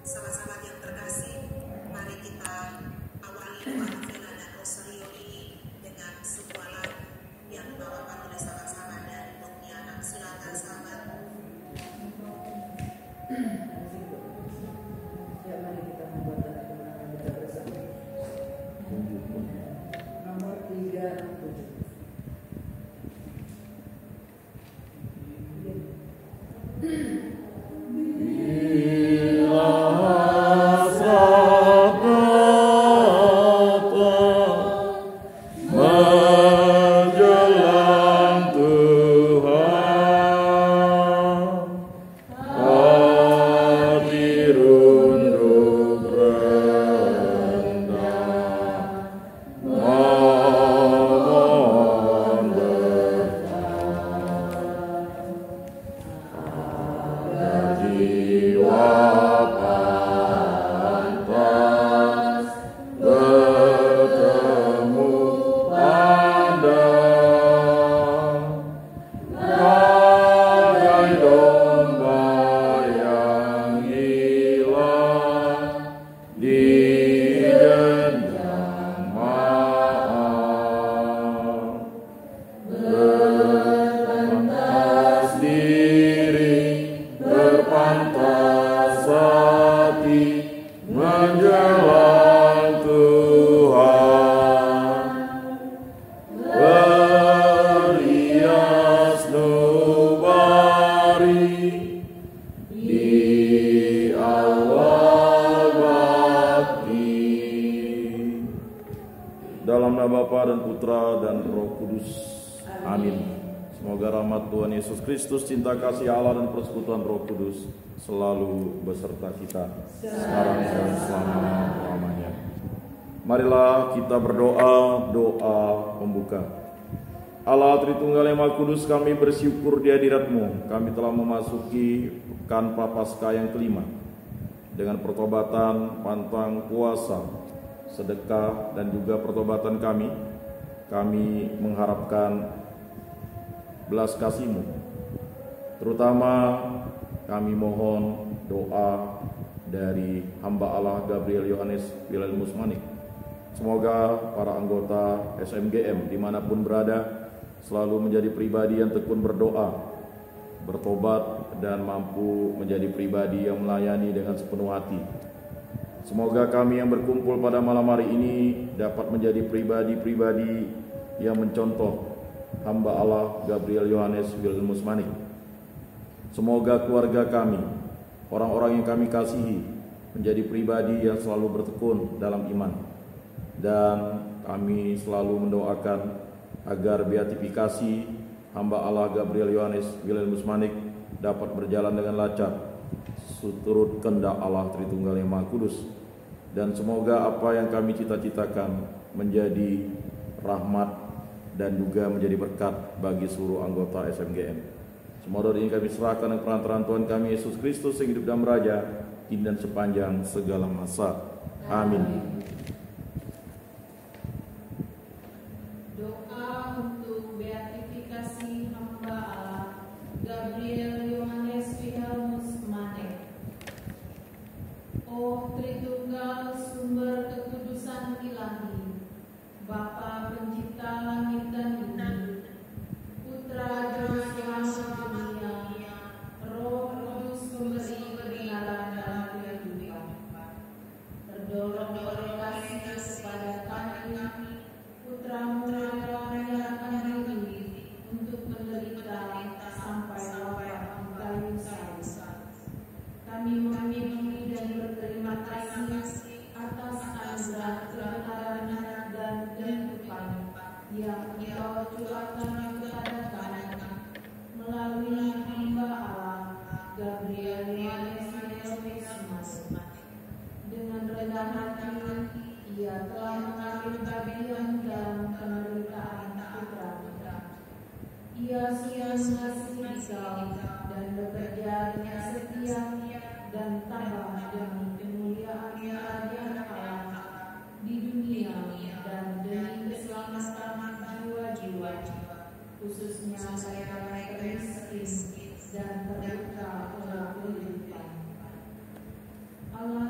Sahabat-sahabat yang terkasih, mari kita awali doa novena dan rosario ini dengan sebuah lagu yang dibawakan oleh sahabat-sahabat dari Pontianak. Silakan sahabat. Ya, mari kita membuat tanda kemenangan kita bersama. Nomor 37. Dalam nama Bapa dan Putra dan Roh Kudus. Amin. Semoga rahmat Tuhan Yesus Kristus, cinta kasih Allah dan persekutuan Roh Kudus selalu beserta kita sekarang dan selama-lamanya. Marilah kita berdoa doa pembuka. Allah Tritunggal yang Maha Kudus, kami bersyukur di hadirat-Mu. Kami telah memasuki pekan Prapaskah yang kelima dengan pertobatan, pantang puasa, sedekah, dan juga pertobatan kami mengharapkan belas kasih-Mu. Terutama kami mohon doa dari hamba Allah Gabriel Yohanes Wilhelmus Manik. Semoga para anggota SMGM dimanapun berada selalu menjadi pribadi yang tekun berdoa, bertobat, dan mampu menjadi pribadi yang melayani dengan sepenuh hati. Semoga kami yang berkumpul pada malam hari ini dapat menjadi pribadi-pribadi yang mencontoh hamba Allah Gabriel Yohanes Wilhelmus Manik. Semoga keluarga kami, orang-orang yang kami kasihi, menjadi pribadi yang selalu bertekun dalam iman. Dan kami selalu mendoakan agar beatifikasi hamba Allah Gabriel Yohanes Wilhelmus Manik dapat berjalan dengan lancar seturut kehendak Allah Tritunggal yang Maha Kudus. Dan semoga apa yang kami cita-citakan menjadi rahmat dan juga menjadi berkat bagi seluruh anggota SMGM. Semua doa ini kami serahkan dengan perantaraan Tuhan kami Yesus Kristus yang hidup dan beraja kini dan sepanjang segala masa. Amin. Doa untuk beatifikasi hamba Allah Gabriel Yohanes Wilhelmus Manik. Oh Tritunggal, sumber kekudusan ilahi, Bapa pencipta langit dan bumi, Putra Juru Selamat dunia, Roh Kudus pemberi kebenaran dan kehidupan. Terdorong oleh kasih kepada kami, Putra-Mu rela menyerahkan diri untuk menderita sampai wafat di kayu salib. Kami memuji dan berterima kasih atas anugerah kebenaran dan kehidupan yang Engkau curahkan kepada kami melalui hamba Allah Gabriel Yohanes Wilhelmus Manik. Dengan rendah hati, ia telah mengambil bagian dalam penderitaan putra-putra. Ia sudah mengasihi Engkau dan bekerja dengan setia dan tabah demi kemuliaan kerajaan Allah di dunia dan demi keselamatan jiwa-jiwa, khususnya mereka yang termiskin dan terluka oleh kehidupan. Allah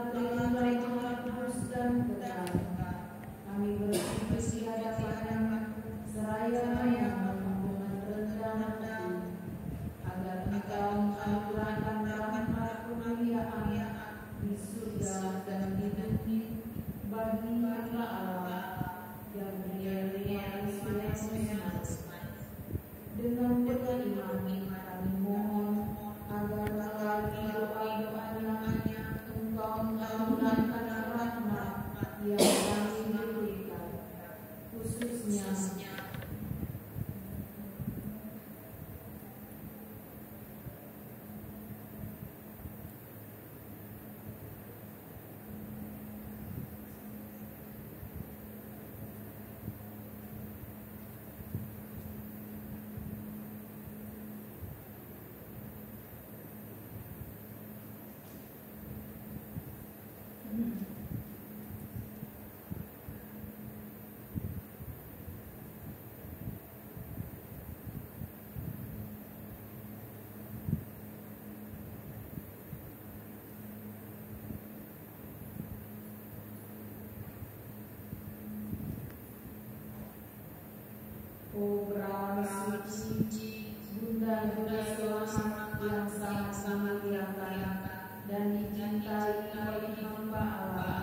yang sangat memuliakan dan dicintai oleh hamba Allah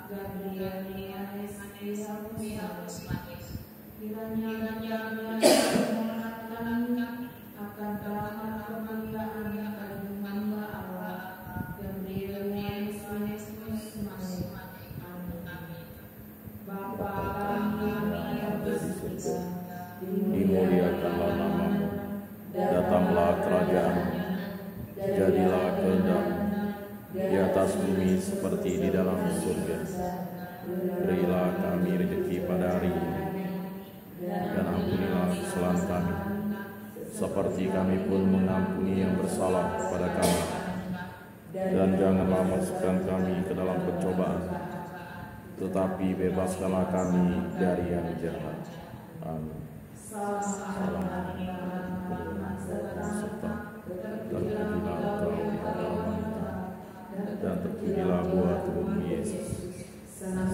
Gabriel Yohanes Pilatus Manis. Kiranya mengingat kami akan rahmat kemuliaan bagi hamba Allah Gabriel Yohanes Pilatus Manis. Amin. Bapa kami yang ada di surga, dimuliakanlah namamu, datanglah kerajaanmu, jadilah kehendakmu di atas bumi seperti di dalam surga. Berilah kami rezeki pada hari ini, dan ampunilah kesalahan kami, seperti kami pun mengampuni yang bersalah kepada kami. Dan janganlah masukkan kami ke dalam pencobaan, tetapi bebaskanlah kami dari yang jahat. Amin. Salam serta terpujilah Engkau di antara wanita, dan terpujilah buah tubuhmu Yesus.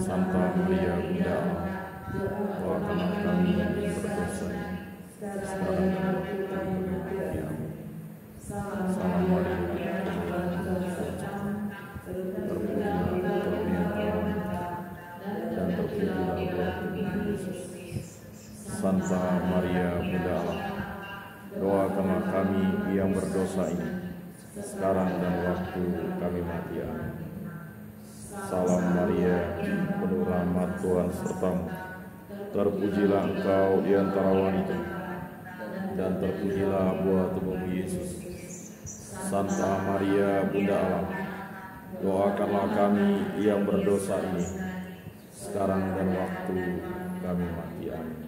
Santa Maria Bunda Allah, doakanlah kami yang berdosa ini, sekarang dan waktu kami mati. Amin. Salam Maria, terpujilah Engkau di antara wanita, dan terpujilah buah tubuhmu Yesus. Santa Maria Bunda Allah, doakanlah kami yang berdosa ini, sekarang dan waktu kami mati. Amin. Salam Maria, penuh rahmat Tuhan sertamu, terpujilah Engkau di antara wanita, dan terpujilah buah tubuhmu Yesus. Santa Maria Bunda Allah, doakanlah kami yang berdosa ini, sekarang dan waktu kami mati. Amin.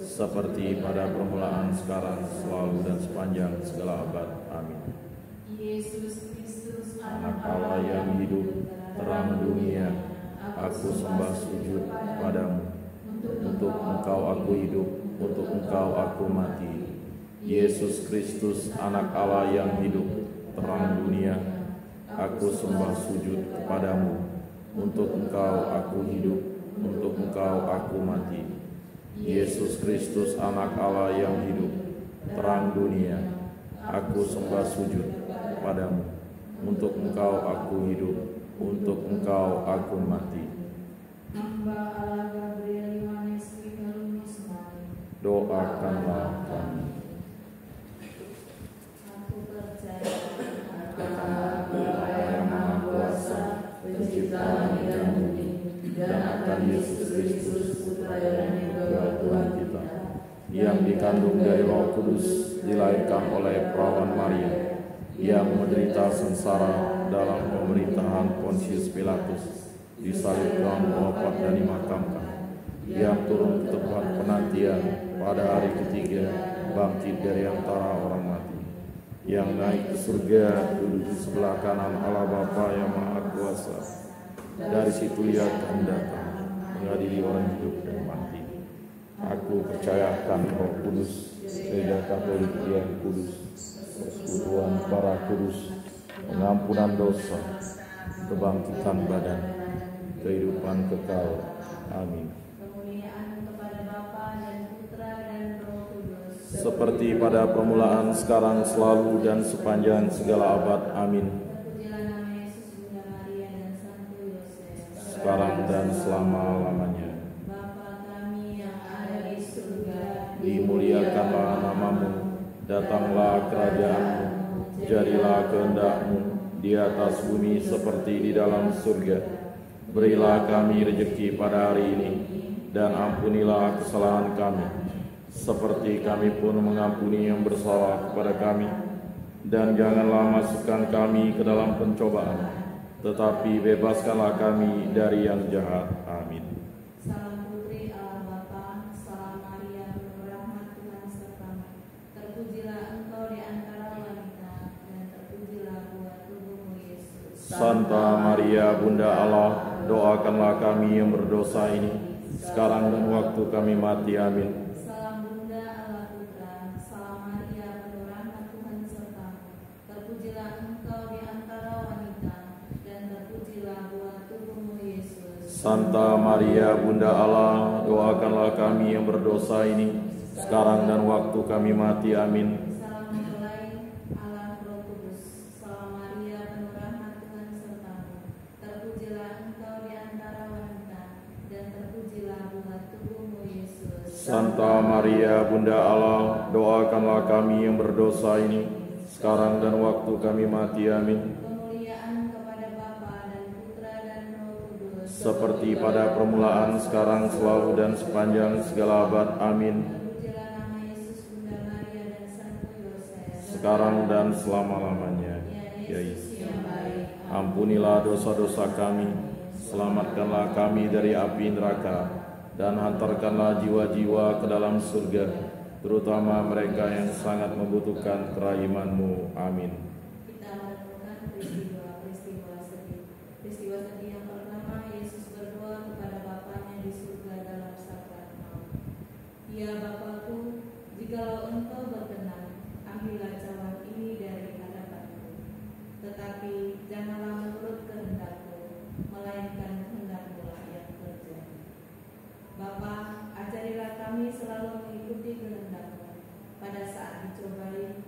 Seperti pada permulaan, sekarang, selalu, dan sepanjang segala abad. Amin. Yesus Kristus, Anak Allah yang hidup, terang dunia, aku sembah sujud padamu. Untuk Engkau aku hidup, untuk Engkau aku mati. Yesus Kristus, Anak Allah yang hidup, terang dunia, aku sembah sujud kepadamu. Untuk Engkau aku hidup, untuk Engkau aku mati. Yesus Kristus, Anak Allah yang hidup, terang dunia, aku sembah sujud kepadamu. Untuk Engkau aku hidup, untuk Engkau aku mati. hamba Allah Gabriel Yohanes Pilatus Manis. Doakanlah kami. Aku percaya Bapa yang Maha Kuasa, Pencipta langit dan bumi, dan akan Yesus Kristus, Putra yang tunggal Tuhan kita, yang dikandung dari Roh Kudus, dilahirkan oleh perawan Maria, yang menderita sengsara dalam pemerintahan Pontius Pilatus, disalibkan, wafat dan dimakamkan, yang turun ke tempat penantian, pada hari ketiga bangkit dari antara orang mati, yang naik ke surga, duduk di sebelah kanan Allah Bapa yang Maha Kuasa. Dari situ Ia akan datang mengadili orang hidup dan mati. Aku percayakan Roh Kudus, Gereja Katolik yang kudus, persekutuan para kudus, pengampunan dosa, kebangkitan badan, kehidupan kekal. Amin. kemuliaan kepada Bapa dan Putra dan Roh Kudus. Seperti pada permulaan, sekarang, selalu, dan sepanjang segala abad. Amin. Terpujilah nama Yesus, Bunda Maria dan Santo Yosef. Sekarang dan selama-lamanya. Bapa kami yang ada di surga, Dimuliakanlah namamu, datanglah kerajaanmu, jadilah kehendak-Mu di atas bumi seperti di dalam surga. Berilah kami rezeki pada hari ini, dan ampunilah kesalahan kami, seperti kami pun mengampuni yang bersalah kepada kami. Dan janganlah masukkan kami ke dalam pencobaan, tetapi bebaskanlah kami dari yang jahat. Amin. Salam Putri Allah Bapa, salam Maria penuh rahmat Tuhan sertamu. Terpujilah Engkau di antara wanita, dan terpujilah buah tubuhmu Yesus. Santa Maria Bunda Allah, doakanlah kami yang berdosa ini, sekarang dan waktu kami mati. Amin. Salam Bunda Allah Putra, salam Maria penuh rahmat Tuhan sertamu. Terpujilah Engkau di antara wanita, dan terpujilah buah tubuhmu Yesus. Santa Maria Bunda Allah, doakanlah kami yang berdosa ini, sekarang dan waktu kami mati. Amin. Salam Maria, Allah Roh Kudus. Salam Maria, penuh rahmat Tuhan sertamu. Terpujilah engkau di antara wanita, dan terpujilah buah tubuhmu Yesus. Santa Maria Bunda Allah, doakanlah kami yang berdosa ini, sekarang dan waktu kami mati. Amin. Kemuliaan kepada Bapa dan Putra dan Roh Kudus. Seperti pada permulaan, sekarang, selalu, dan sepanjang segala abad. Amin. Terpujilah nama Yesus, Bunda Maria dan Santo Yosef. Sekarang dan selama-lamanya. Ya Yesus, yang baik. ampunilah dosa-dosa kami, selamatkanlah kami dari api neraka, dan hantarkanlah jiwa-jiwa ke dalam surga, terutama mereka yang sangat membutuhkan kerahiman-Mu. Amin. Kita menemukan peristiwa sedih. Peristiwa sedih yang pertama, Yesus berdoa kepada Bapanya di surga dalam sakrat maut. Ya Bapakku, jikalau Engkau berkenan, ambillah cawan ini dari hadapanku. Tetapi janganlah menurut kehendakku, melainkan kehendak-Mu lah yang terjadi. Bapa, ajarilah kami selalu mengikuti kehendak-Mu. Pada saat dicobai,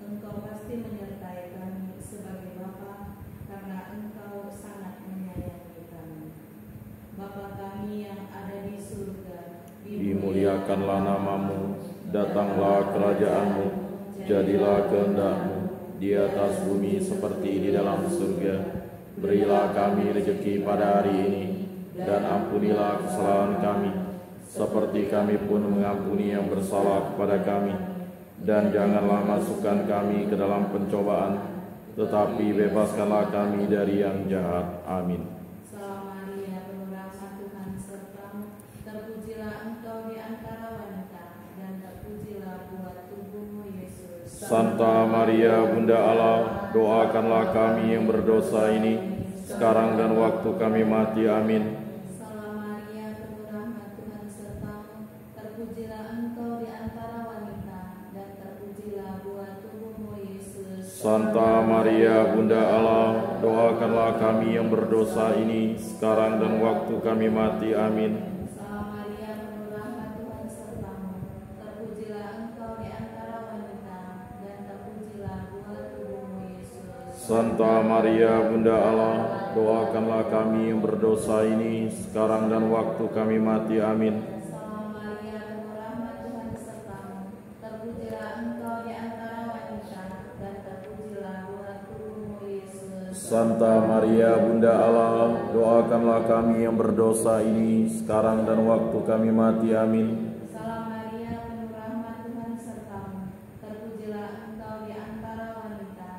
Engkau pasti menyertai kami sebagai Bapa, karena Engkau sangat menyayangi kami. Bapa kami yang ada di surga, Dimuliakanlah nama-Mu, datanglah kerajaan-Mu, jadilah kehendak-Mu di atas bumi seperti di dalam surga. Berilah kami rezeki pada hari ini, dan ampunilah kesalahan kami, seperti kami pun mengampuni yang bersalah kepada kami. Dan janganlah masukkan kami ke dalam pencobaan, tetapi bebaskanlah kami dari yang jahat. Amin. Salam Maria, penuh rahmat Tuhan sertamu. Terpujilah Engkau di antara wanita, dan terpujilah buah tubuhmu Yesus. Santa Maria Bunda Allah, doakanlah kami yang berdosa ini, sekarang dan waktu kami mati. Amin. Salam Maria, penuh rahmat Tuhan sertamu. Terpujilah Engkau di antara wanita, dan terpujilah buah tubuhmu Yesus. Santa Maria Bunda Allah, doakanlah kami yang berdosa ini, sekarang dan waktu kami mati. Amin. Salam Maria, penuh rahmat Tuhan sertamu. Terpujilah Engkau di antara wanita, dan terpujilah buah tubuhmu Yesus. Santa Maria Bunda Allah, doakanlah kami yang berdosa ini, sekarang dan waktu kami mati. Amin. Salam Maria, penuh rahmat Tuhan sertamu. Terpujilah Engkau di antara wanita, dan terpujilah buah tubuhmu Yesus. Santa Maria Bunda Allah, doakanlah kami yang berdosa ini, sekarang dan waktu kami mati. Amin. Salam Maria, penuh rahmat Tuhan sertamu. Terpujilah Engkau di antara wanita,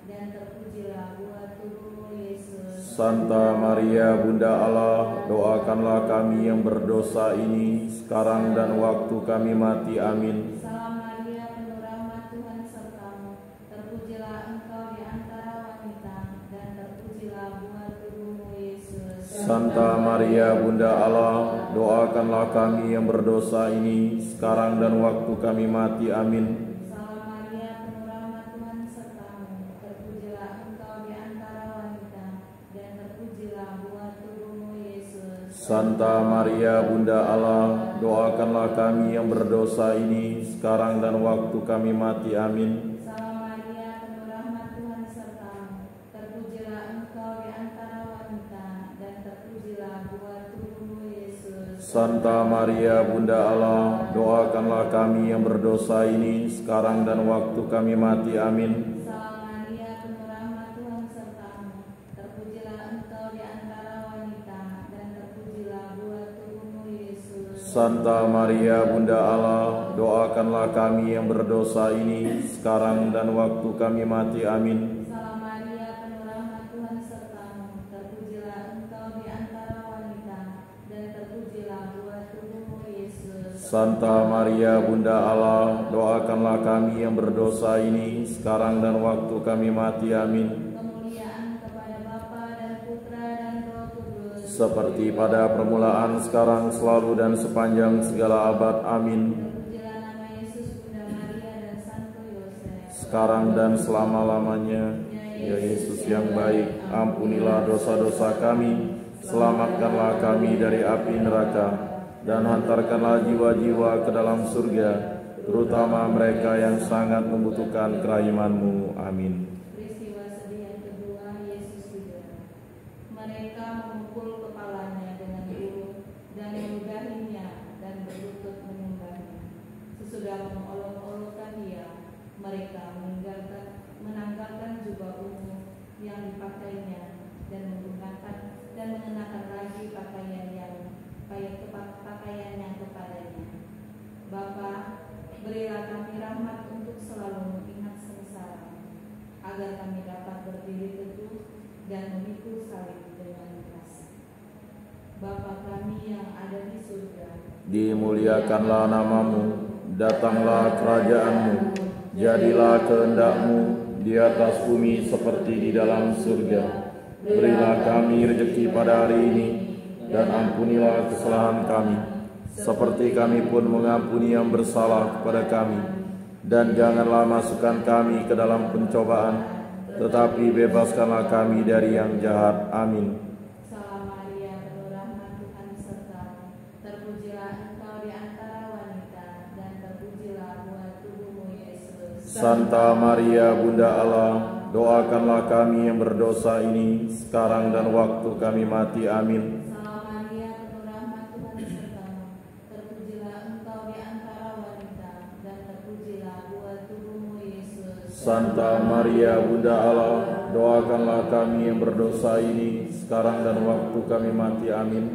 dan terpujilah buah tubuhmu Yesus. Santa Maria Bunda Allah, doakanlah kami yang berdosa ini, sekarang dan waktu kami mati. Amin. Salam Maria, penuh rahmat Tuhan sertamu. Terpujilah Engkau di antara wanita, dan terpujilah buah tubuhmu Yesus. Santa Maria Bunda Allah, doakanlah kami yang berdosa ini, sekarang dan waktu kami mati. Amin. Salam Maria, penuh rahmat Tuhan sertamu. Terpujilah Engkau di antara wanita, dan terpujilah buah tubuhmu Yesus. Santa Maria Bunda Allah, doakanlah kami yang berdosa ini, sekarang dan waktu kami mati. Amin. Salam Maria, penuh rahmat Tuhan sertamu. Terpujilah Engkau di antara wanita, dan terpujilah buah tubuhmu Yesus. Santa Maria Bunda Allah, doakanlah kami yang berdosa ini, sekarang dan waktu kami mati. Amin. Salam Maria, penuh rahmat Tuhan sertamu. Terpujilah Engkau di antara wanita, dan terpujilah buah tubuhmu Yesus. Santa Maria Bunda Allah, doakanlah kami yang berdosa ini, sekarang dan waktu kami mati. Amin. Salam Maria, penuh rahmat Tuhan sertamu. Terpujilah Engkau di antara wanita, dan terpujilah buah tubuhmu Yesus. Santa Maria Bunda Allah, doakanlah kami yang berdosa ini, sekarang dan waktu kami mati. Amin. Kemuliaan kepada Bapa dan Putra dan Roh Kudus. Seperti pada permulaan, sekarang, selalu, dan sepanjang segala abad. Amin. Terpujilah nama Yesus, Bunda Maria dan Santo Yosef. Sekarang dan selama-lamanya. Ya Yesus yang baik, ampunilah dosa-dosa kami, Selamatkanlah kami dari api neraka, dan hantarkanlah jiwa-jiwa ke dalam surga, terutama mereka yang sangat membutuhkan kerahiman-Mu. Amin. Peristiwa sedih yang kedua, Yesus juga. Mereka memukul kepalanya dengan ulu dan meludahinya dan berlutut menyembahnya. Sesudah mengolok-olokkan dia, mereka menanggalkan jubah ungu yang dipakainya dan mengenakan lagi pakaian yang kepadanya. Bapa, berilah kami rahmat untuk selalu mengingat sengsara, agar kami dapat berdiri teguh dan memikul salib dengan kasih. Bapa kami yang ada di surga, Dimuliakanlah nama-Mu, datanglah kerajaan-Mu, jadilah kehendak-Mu di atas bumi seperti di dalam surga. Berilah kami rezeki pada hari ini, dan ampunilah kesalahan kami, seperti kami pun mengampuni yang bersalah kepada kami. Dan janganlah masukkan kami ke dalam pencobaan, tetapi bebaskanlah kami dari yang jahat. Amin. Salam Maria, penuh rahmat, Tuhan sertamu. Terpujilah engkau di antara wanita, dan terpujilah buah tubuhmu, Yesus. Santa Maria, Bunda Allah, doakanlah kami yang berdosa ini, sekarang dan waktu kami mati. Amin. Salam Maria, penuh rahmat, Tuhan sertamu. Terpujilah engkau di antara wanita, dan terpujilah buah tubuhmu, Yesus. Santa Maria, Bunda Allah, doakanlah kami yang berdosa ini, sekarang dan waktu kami mati. Amin.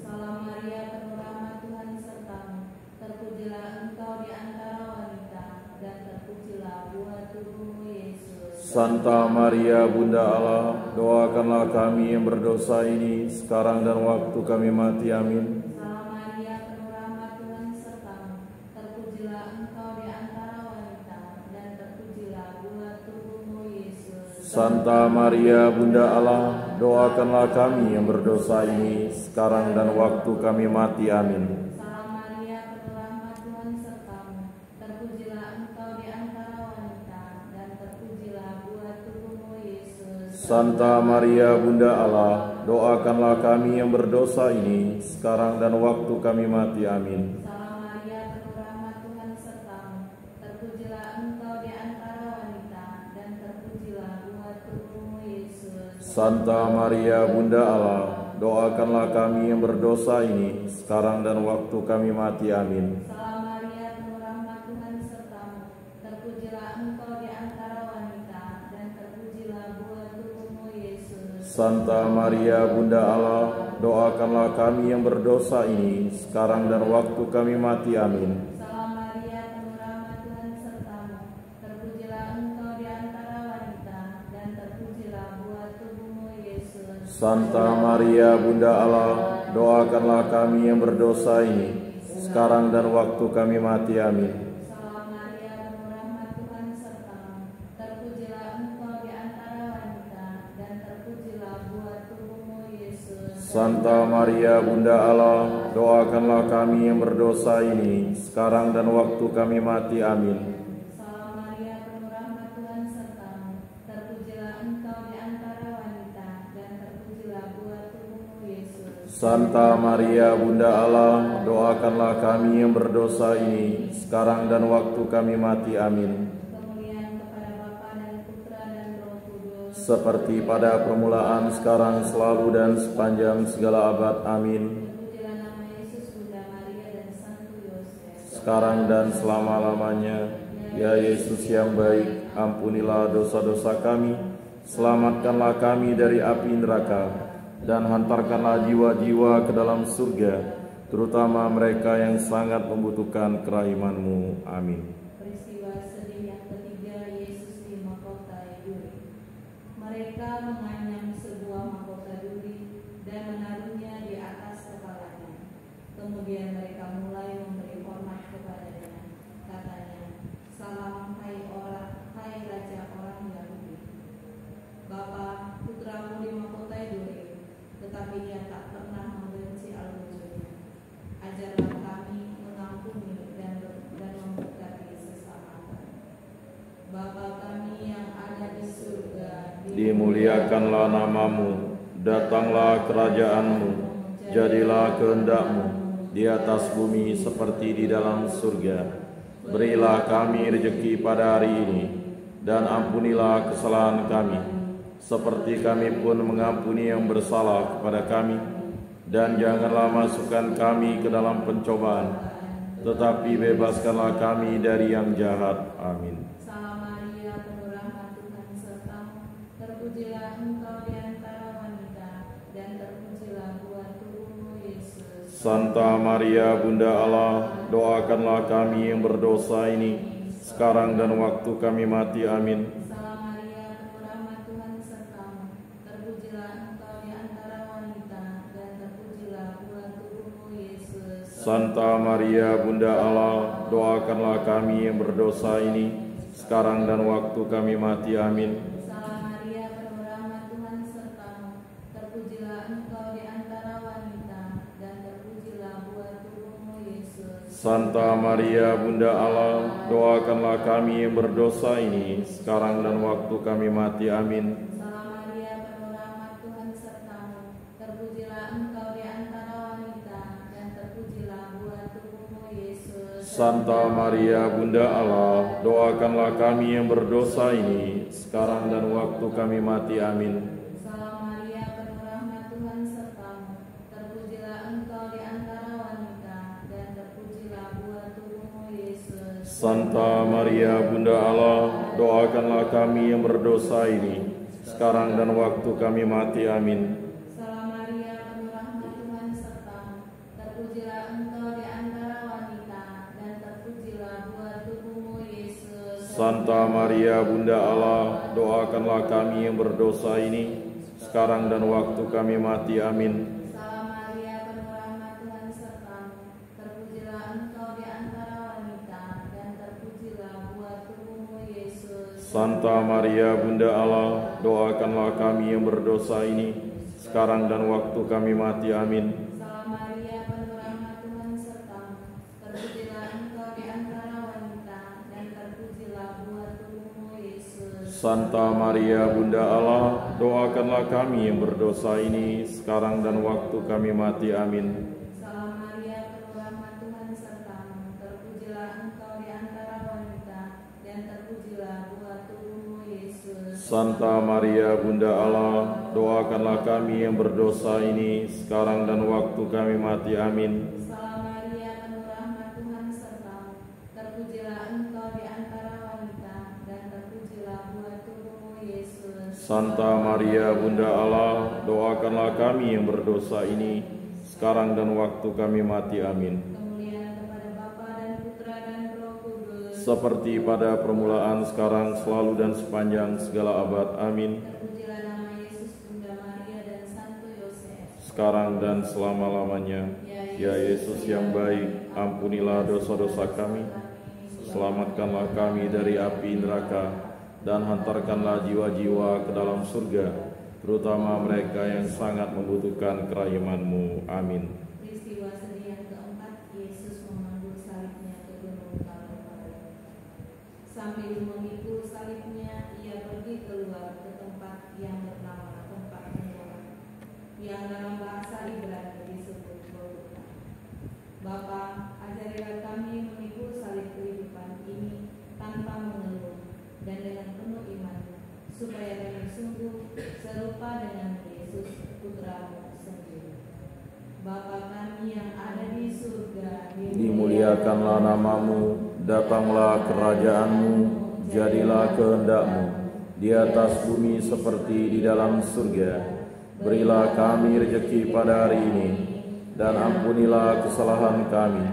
Salam Maria, penuh rahmat, Tuhan sertamu. Terpujilah engkau di antara wanita, dan terpujilah buah tubuhmu, Yesus. Santa Maria, Bunda Allah, doakanlah kami yang berdosa ini, sekarang dan waktu kami mati. Amin. Salam Maria, penuh rahmat, Tuhan sertamu. Terpujilah engkau di antara wanita, dan terpujilah buah tubuhmu, Yesus. Santa Maria, Bunda Allah, doakanlah kami yang berdosa ini, sekarang dan waktu kami mati. Amin. Salam Maria, penuh rahmat, Tuhan sertamu. Terpujilah engkau di antara wanita, dan terpujilah buah tubuhmu, Yesus. Santa Maria, Bunda Allah, doakanlah kami yang berdosa ini, sekarang dan waktu kami mati. Amin. Salam Maria, penuh rahmat, Tuhan sertamu. Terpujilah engkau di antara wanita, dan terpujilah buah tubuhmu, Yesus. Santa Maria, Bunda Allah, doakanlah kami yang berdosa ini, sekarang dan waktu kami mati. Amin. Salam Maria, penuh rahmat, Tuhan sertamu. Terpujilah engkau di antara wanita, dan terpujilah buah tubuhmu, Yesus. Santa Maria, Bunda Allah, doakanlah kami yang berdosa ini, sekarang dan waktu kami mati. Amin. Salam Maria, penuh rahmat, Tuhan sertamu. Terpujilah engkau di antara wanita, dan terpujilah buah tubuhmu, Yesus. Santa Maria, Bunda Allah, doakanlah kami yang berdosa ini, sekarang dan waktu kami mati. Amin. Salam Maria, penuh rahmat, Tuhan sertamu. Terpujilah engkau di antara wanita, dan terpujilah buah tubuhmu, Yesus. Santa Maria, Bunda Allah, doakanlah kami yang berdosa ini, sekarang dan waktu kami mati. Amin. Salam Maria, penuh rahmat, Tuhan sertamu. Terpujilah engkau di antara wanita, dan terpujilah buah tubuhmu, Yesus. Santa Maria, Bunda Allah, doakanlah kami yang berdosa ini, sekarang dan waktu kami mati. Amin. Kemuliaan kepada Bapa dan Putra dan Roh Kudus. Seperti pada permulaan, sekarang, selalu, dan sepanjang segala abad. Amin. Terpujilah nama Yesus, Bunda Maria dan Santo Yosef. Sekarang dan selama-lamanya. Ya Yesus yang baik, ampunilah dosa-dosa kami, selamatkanlah kami dari api neraka, dan hantarkanlah jiwa-jiwa ke dalam surga, terutama mereka yang sangat membutuhkan kerahiman-Mu. Amin. Peristiwa sedih yang ketiga, Yesus di mahkota duri. Mereka menganyam sebuah mahkota duri dan menaruhnya di atas kepalanya. Kemudian mereka mulai memberi hormat kepadanya. Katanya, "Salam hai Raja orang Yahudi." Bapa, putramu di mahkota duri, tetapi dia tak pernah membenci al-wujudnya. Ajarlah kami mengampuni dan memberkati sesama kami. Bapa kami yang ada di surga, Dimuliakanlah nama-Mu, datanglah kerajaan-Mu, jadilah kehendak-Mu di atas bumi seperti di dalam surga. Berilah kami rezeki pada hari ini, dan ampunilah kesalahan kami, seperti kami pun mengampuni yang bersalah kepada kami. Dan janganlah masukkan kami ke dalam pencobaan, tetapi bebaskanlah kami dari yang jahat. Amin. Salam Maria, penuh rahmat, Tuhan sertamu. Terpujilah Engkau di antara wanita, dan terpujilah buah tubuhmu, Yesus. Santa Maria, Bunda Allah, doakanlah kami yang berdosa ini, sekarang dan waktu kami mati. Amin. Salam Maria, penuh rahmat, Tuhan sertamu. Terpujilah Engkau di antara wanita, dan terpujilah buah tubuhmu, Yesus. Santa Maria, Bunda Allah, doakanlah kami yang berdosa ini, sekarang dan waktu kami mati. Amin. Salam Maria, penuh rahmat, Tuhan sertamu. Terpujilah Engkau di antara wanita, dan terpujilah buah tubuhmu, Yesus. Santa Maria, Bunda Allah, doakanlah kami yang berdosa ini, sekarang dan waktu kami mati. Amin. Salam Maria, penuh rahmat, Tuhan sertamu. Terpujilah Engkau di antara wanita, dan terpujilah buah tubuhmu, Yesus. Santa Maria, Bunda Allah, doakanlah kami yang berdosa ini, sekarang dan waktu kami mati. Amin. Salam Maria, penuh rahmat, Tuhan sertamu. Terpujilah Engkau di antara wanita, dan terpujilah buah tubuhmu, Yesus. Santa Maria, Bunda Allah, doakanlah kami yang berdosa ini, sekarang dan waktu kami mati. Amin. Salam Maria, penuh rahmat, Tuhan sertamu. Terpujilah Engkau di antara wanita, dan terpujilah buah tubuhmu, Yesus. Santa Maria, Bunda Allah, doakanlah kami yang berdosa ini, sekarang dan waktu kami mati. Amin. Salam Maria, penuh rahmat, Tuhan sertamu. Terpujilah Engkau di antara wanita, dan terpujilah buah tubuhmu, Yesus. Santa Maria, Bunda Allah, doakanlah kami yang berdosa ini, sekarang dan waktu kami mati. Amin. Salam Maria, penuh rahmat, Tuhan sertamu. Terpujilah Engkau di antara wanita, dan terpujilah buah tubuhmu, Yesus. Santa Maria, Bunda Allah, doakanlah kami yang berdosa ini, sekarang dan waktu kami mati. Amin. Salam Maria, penuh rahmat, Tuhan sertamu. Terpujilah Engkau di antara wanita, dan terpujilah buah tubuhmu, Yesus. Santa Maria, Bunda Allah, doakanlah kami yang berdosa ini, sekarang dan waktu kami mati. Amin. Salam Maria, penuh rahmat, Tuhan sertamu. Terpujilah Engkau di antara wanita, dan terpujilah buah tubuhmu, Yesus. Santa Maria, Bunda Allah, doakanlah kami yang berdosa ini, sekarang dan waktu kami mati. Amin. Kemuliaan kepada Bapa dan Putra dan Roh Kudus. Seperti pada permulaan, sekarang, selalu, dan sepanjang segala abad. Amin. Terpujilah nama Yesus, Bunda Maria dan Santo Yosef. Sekarang dan selama-lamanya. Ya Yesus yang baik, ampunilah dosa-dosa kami, selamatkanlah kami dari api neraka, dan hantarkanlah jiwa-jiwa ke dalam surga, terutama mereka yang sangat membutuhkan kerahiman-Mu. Amin. Peristiwa sedih yang keempat, Yesus memanggul salibnya ke gunung Kalvari. Sambil memikul salibnya, ia pergi keluar ke tempat yang bernama tempat penyelam, yang dalam bahasa Ibrani disebut Golgota. Bapa, ajarilah kami memikul salib kehidupan ini tanpa mengeluh dan dengan penuh iman, supaya kami sungguh serupa dengan Yesus, Putra-Mu sendiri. Bapa kami yang ada di surga, Dimuliakanlah nama-Mu, datanglah kerajaan-Mu, jadilah kehendak-Mu di atas bumi seperti di dalam surga. Berilah kami rezeki pada hari ini, dan ampunilah kesalahan kami,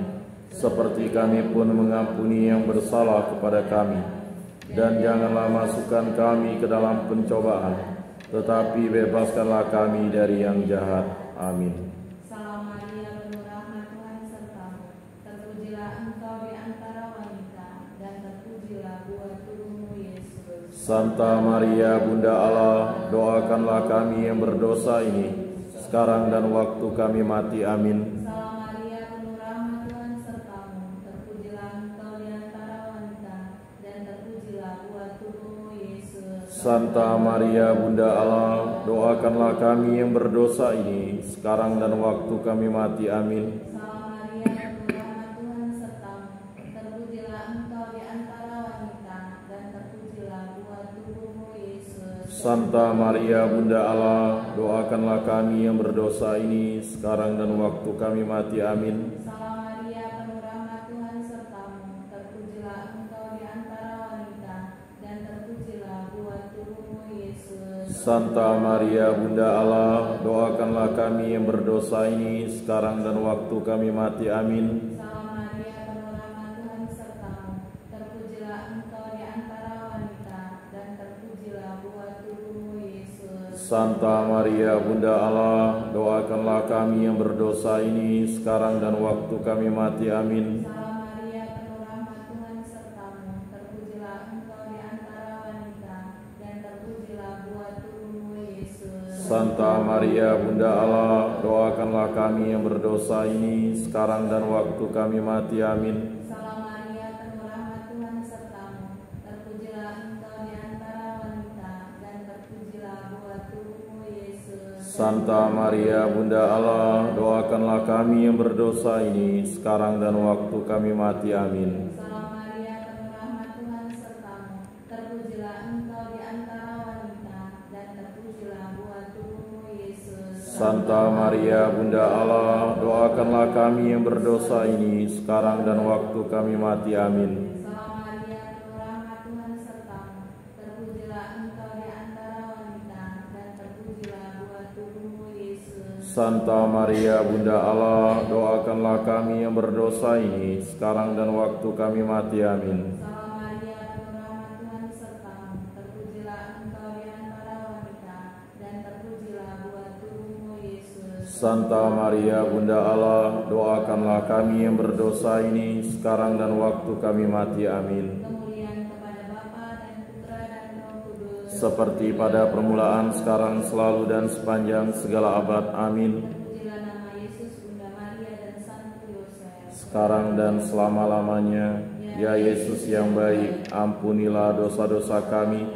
seperti kami pun mengampuni yang bersalah kepada kami. Dan janganlah masukkan kami ke dalam pencobaan, tetapi bebaskanlah kami dari yang jahat. Amin. Salam Maria, penuh rahmat, Tuhan sertamu. Terpujilah Engkau di antara wanita, dan terpujilah buah tubuhmu, Yesus. Santa Maria, Bunda Allah, doakanlah kami yang berdosa ini, sekarang dan waktu kami mati. Amin. Salam Maria, penuh rahmat, Tuhan sertamu. Terpujilah Engkau di antara wanita, dan terpujilah buah tubuhmu, Yesus. Santa Maria Bunda Allah, doakanlah kami yang berdosa ini, sekarang dan waktu kami mati. Amin. Salam Maria, penuh rahmat Tuhan sertamu, terpujilah engkau di antara wanita, dan terpujilah buah tubuhmu Yesus. Santa Maria Bunda Allah, doakanlah kami yang berdosa ini, sekarang dan waktu kami mati. Amin. Salam Maria, penuh rahmat Tuhan sertamu, terpujilah engkau di antara wanita, dan terpujilah buah tubuhmu Yesus. Santa Maria Bunda Allah, doakanlah kami yang berdosa ini, sekarang dan waktu kami mati. Amin. Salam Maria, penuh rahmat Tuhan sertamu, terpujilah engkau di antara wanita, dan terpujilah buah tubuhmu Yesus. Santa Maria Bunda Allah, doakanlah kami yang berdosa ini, sekarang dan waktu kami mati. Amin. Salam Maria, penuh rahmat Tuhan sertamu, terpujilah engkau di antara wanita, dan terpujilah buah tubuhmu Yesus. Santa Maria Bunda Allah, doakanlah kami yang berdosa ini, sekarang dan waktu kami mati. Amin. Salam Maria, penuh rahmat Tuhan sertamu, terpujilah engkau di antara wanita, dan terpujilah buah tubuhmu Yesus. Santa Maria Bunda Allah, doakanlah kami yang berdosa ini, sekarang dan waktu kami mati. Amin. Salam Maria, penuh rahmat Tuhan sertamu, terpujilah engkau di antara wanita, dan terpujilah buah tubuhmu Yesus. Santa Maria Bunda Allah, doakanlah kami yang berdosa ini, sekarang dan waktu kami mati. Amin. Salam Maria, penuh rahmat Tuhan sertamu, terpujilah engkau di antara wanita, dan terpujilah buah tubuhmu Yesus. Santa Maria Bunda Allah, doakanlah kami yang berdosa ini, sekarang dan waktu kami mati. Amin. Salam Maria, penuh rahmat Tuhan sertamu, terpujilah engkau di antara wanita, dan terpujilah buah tubuhmu Yesus. Santa Maria Bunda Allah, doakanlah kami yang berdosa ini, sekarang dan waktu kami mati. Amin. Kemuliaan kepada Bapa dan Putra dan Roh Kudus, Seperti pada permulaan, sekarang, selalu, dan sepanjang segala abad. Amin. terpujilah nama Yesus, Bunda Maria dan Santo Yosef. Sekarang dan selama-lamanya. Ya Yesus yang baik, ampunilah dosa-dosa kami,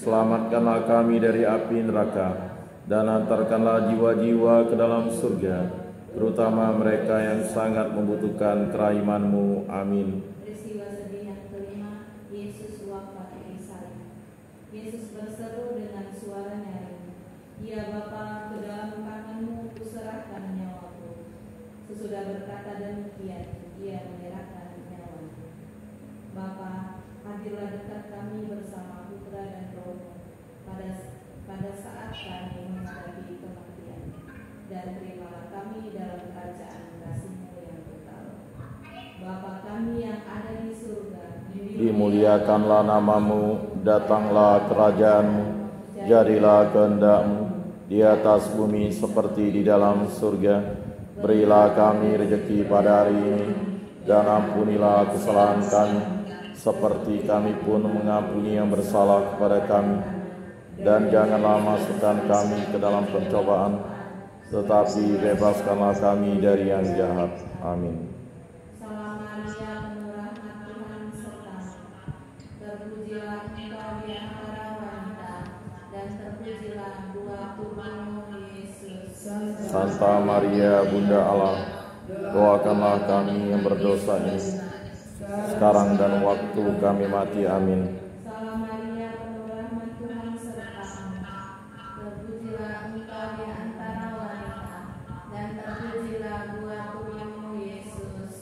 selamatkanlah kami dari api neraka, dan antarkanlah jiwa-jiwa ke dalam surga, terutama mereka yang sangat membutuhkan kerahiman-Mu. Amin. Peristiwa sedih yang kelima, Yesus wafat di salib. Yesus berseru dengan suara nyaring, "Ya Bapa, ke dalam tangan-Mu kuserahkan nyawaku." Sesudah berkata demikian, Dia menyerahkan nyawanya. Bapa, hadirlah dekat kami bersama Putra dan Roh-Mu pada saat kami menghadapi kematian, dan terimalah kami dalam kerajaan kasih-Mu yang kekal. Bapa kami yang ada di surga, Dimuliakanlah nama-Mu, datanglah kerajaan-Mu, jadilah kehendak-Mu di atas bumi seperti di dalam surga. Berilah kami rejeki pada hari ini, dan ampunilah kesalahan kami, seperti kami pun mengampuni yang bersalah kepada kami. Dan janganlah masukkan kami ke dalam pencobaan, tetapi bebaskanlah kami dari yang jahat. Amin. Salam Maria, penuh rahmat Tuhan sertamu, terpujilah engkau di antara wanita, dan terpujilah buah tubuhmu Yesus. Santa Maria Bunda Allah, doakanlah kami yang berdosa ini, sekarang dan waktu kami mati. Amin. Salam Maria, penuh rahmat Tuhan sertamu, terpujilah engkau di antara wanita, dan terpujilah buah tubuhmu Yesus.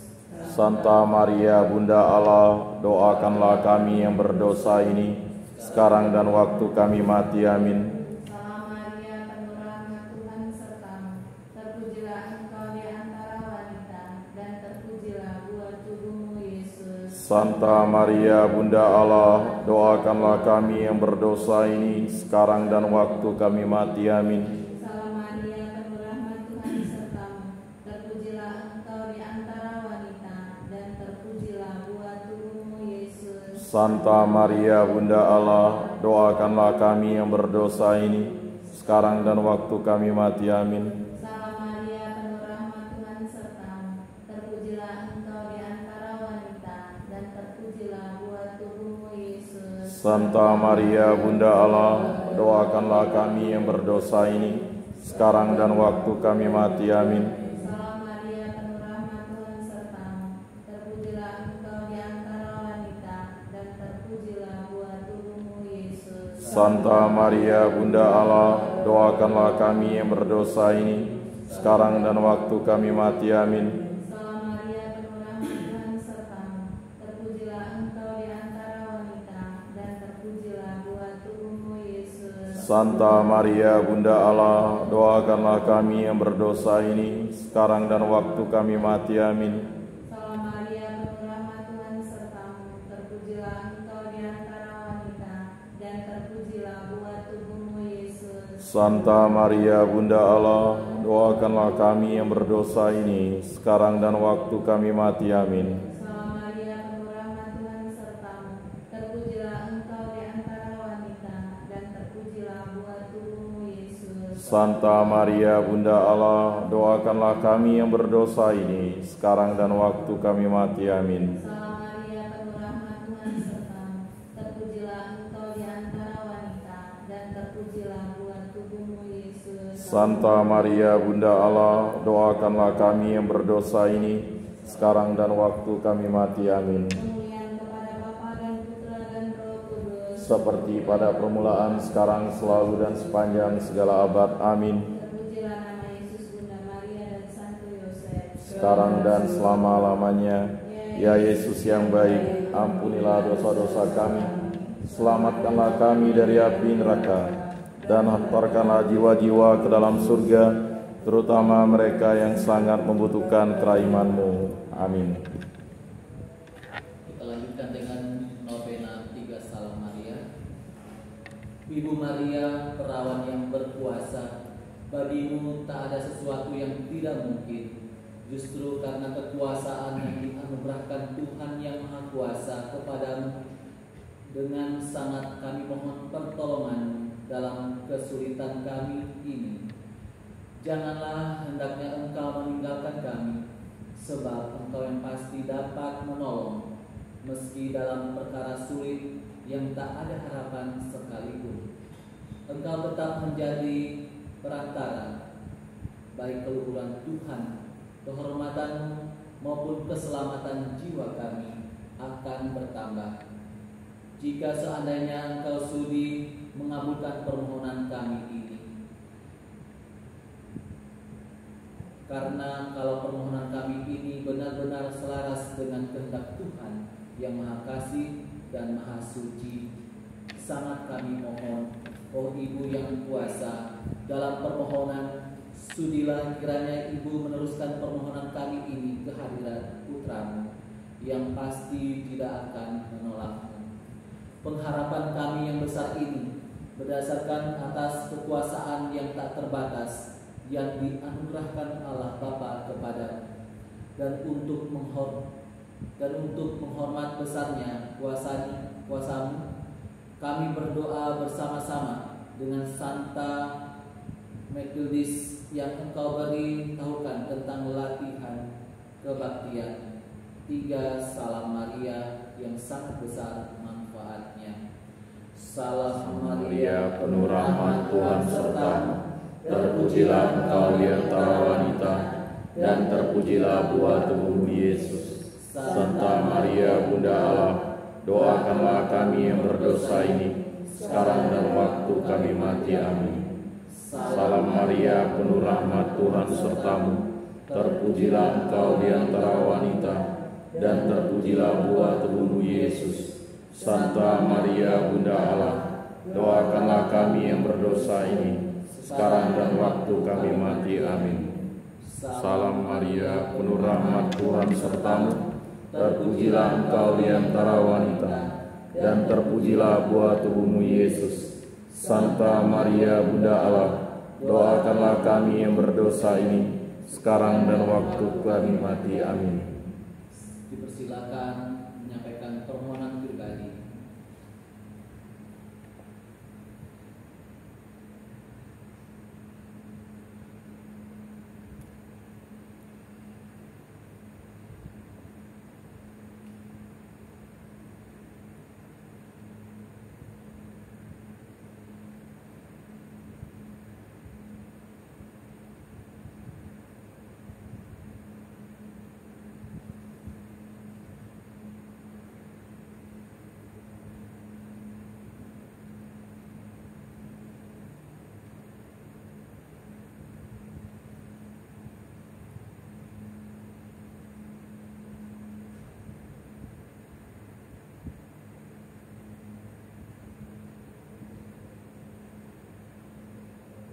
Santa Maria Bunda Allah, doakanlah kami yang berdosa ini, sekarang dan waktu kami mati. Amin. Salam Maria, penuh rahmat Tuhan sertamu, terpujilah engkau di antara wanita, dan terpujilah buah tubuhmu Yesus. Santa Maria Bunda Allah, doakanlah kami yang berdosa ini, sekarang dan waktu kami mati. Amin. Salam Maria, penuh rahmat Tuhan sertamu, terpujilah engkau di antara wanita, dan terpujilah buah tubuhmu Yesus. Santa Maria Bunda Allah, doakanlah kami yang berdosa ini, sekarang dan waktu kami mati. Amin. Salam Maria, penuh rahmat Tuhan sertamu, terpujilah engkau di antara wanita, dan terpujilah terpujilah buah tubuhmu Yesus. Santa Maria Bunda Allah, doakanlah kami yang berdosa ini, sekarang dan waktu kami mati. Amin. Salam Maria, penuh rahmat Tuhan sertamu. Terpujilah engkau di antara wanita, dan terpujilah buah tubuhmu Yesus. Santa Maria Bunda Allah, doakanlah kami yang berdosa ini, sekarang dan waktu kami mati. Amin. Salam Maria, penuh rahmat Tuhan sertamu. Terpujilah engkau di antara wanita, dan terpujilah buah tubuhmu Yesus. Santa Maria Bunda Allah, doakanlah kami yang berdosa ini, sekarang dan waktu kami mati. Amin. Salam Maria, penuh rahmat Tuhan sertamu. Terpujilah engkau di antara wanita, dan terpujilah buah tubuhmu Yesus. Santa Maria Bunda Allah, doakanlah kami yang berdosa ini, sekarang dan waktu kami mati. Amin. Salam Maria, penuh rahmat Tuhan sertamu. Terpujilah engkau di antara wanita, dan terpujilah buah tubuhmu Yesus. Santa Maria Bunda Allah, doakanlah kami yang berdosa ini, sekarang dan waktu kami mati. Amin. Salam Maria, penuh rahmat Tuhan sertamu. Terpujilah engkau di antara wanita, dan terpujilah buah tubuhmu Yesus. Santa Maria Bunda Allah, doakanlah kami yang berdosa ini, sekarang dan waktu kami mati. Amin. Kemuliaan kepada Bapa dan Putra dan Roh Kudus. Seperti pada permulaan, sekarang, selalu, dan sepanjang segala abad. Amin. Terpujilah nama Yesus, Bunda Maria dan Santo Yosef. Sekarang dan selama-lamanya. Ya Yesus yang baik, ampunilah dosa-dosa kami, selamatkanlah kami dari api neraka, dan hantarkanlah jiwa-jiwa ke dalam surga, terutama mereka yang sangat membutuhkan kerahiman-Mu. Amin. Kita lanjutkan dengan novena 3 Salam Maria. Ibu Maria, perawan yang berkuasa, bagimu tak ada sesuatu yang tidak mungkin. Justru karena kekuasaan yang dianugerahkan Tuhan yang Maha Kuasa kepadamu, dengan sangat kami mohon pertolongan dalam kesulitan kami ini. Janganlah hendaknya Engkau meninggalkan kami, sebab Engkau yang pasti dapat menolong, meski dalam perkara sulit yang tak ada harapan sekalipun. Engkau tetap menjadi perantara, baik keluhuran Tuhan, kehormatan maupun keselamatan jiwa kami akan bertambah. Jika seandainya Engkau sudi mengabulkan permohonan kami ini. Karena kalau permohonan kami ini benar-benar selaras dengan kehendak Tuhan yang Maha Kasih dan Maha Suci, sangat kami mohon, oh Ibu yang kuasa, dalam permohonan sudilah kiranya Ibu meneruskan permohonan kami ini ke hadirat Putramu yang pasti tidak akan menolakmu. Pengharapan kami yang besar ini berdasarkan atas kekuasaan yang tak terbatas yang dianugerahkan Allah Bapa kepadamu, dan untuk menghormat besarnya kuasamu, kami berdoa bersama-sama dengan Santa Matildes yang Engkau beritahukan tentang latihan kebaktian. 3 Salam Maria yang sangat besar manfaatnya. Salam Maria, penuh rahmat Tuhan sertamu, terpujilah Engkau di antara wanita, dan terpujilah buah tubuhmu Yesus. Santa Maria Bunda Allah, doakanlah kami yang berdosa ini, sekarang dan waktu kami mati. Amin. Salam Maria, penuh rahmat Tuhan sertamu, terpujilah Engkau di antara wanita, dan terpujilah buah tubuhmu Yesus. Santa Maria Bunda Allah, doakanlah kami yang berdosa ini, sekarang dan waktu kami mati. Amin. Salam Maria, penuh rahmat Tuhan sertamu, terpujilah Engkau di antara wanita, dan terpujilah buah tubuhmu Yesus. Santa Maria Bunda Allah, doakanlah kami yang berdosa ini, sekarang dan waktu kami mati. Amin. Dipersilakan menyampaikan permohonan pribadi.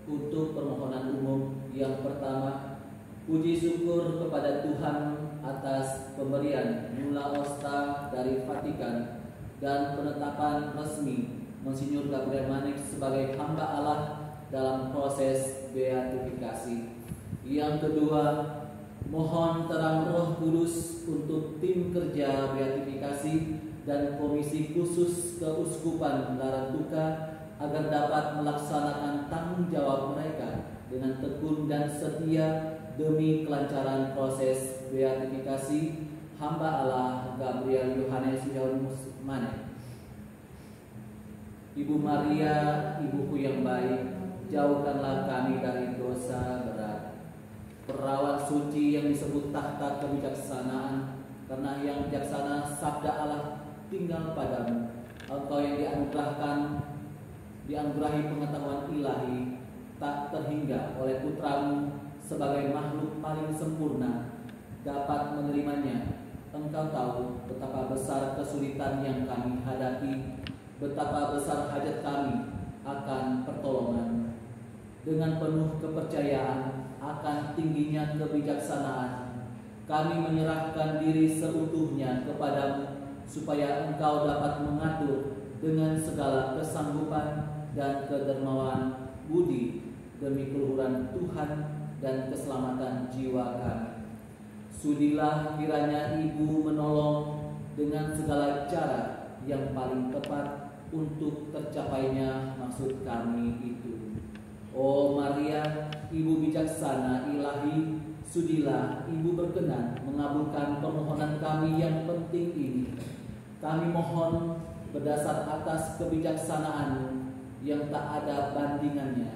Untuk permohonan umum yang pertama, puji syukur kepada Tuhan atas pemberian Nulla Osta dari Vatikan dan penetapan resmi Monsinyur Gabriel Manik sebagai hamba Allah dalam proses beatifikasi. Yang kedua, mohon terang Roh Kudus untuk tim kerja beatifikasi dan komisi khusus keuskupan Larantuka agar dapat melaksanakan tanggung jawab mereka dengan tekun dan setia demi kelancaran proses beatifikasi hamba Allah Gabriel Yohanes Wilhelmus Manik. Ibu Maria, ibuku yang baik, jauhkanlah kami dari dosa berat. Perawat suci yang disebut tahta kebijaksanaan, karena yang bijaksana sabda Allah tinggal padamu. Engkau yang dianugerahi pengetahuan ilahi, tak terhingga oleh putramu sebagai makhluk paling sempurna, dapat menerimanya. Engkau tahu betapa besar kesulitan yang kami hadapi, betapa besar hajat kami akan pertolongan. Dengan penuh kepercayaan akan tingginya kebijaksanaan, kami menyerahkan diri seutuhnya kepadamu, supaya Engkau dapat mengatur dengan segala kesanggupan dan kedermawan budi demi keluhuran Tuhan dan keselamatan jiwa kami. Sudilah kiranya Ibu menolong dengan segala cara yang paling tepat untuk tercapainya maksud kami itu. Oh Maria, Ibu bijaksana ilahi, sudilah Ibu berkenan mengabulkan permohonan kami yang penting ini. Kami mohon berdasar atas kebijaksanaan yang tak ada bandingannya,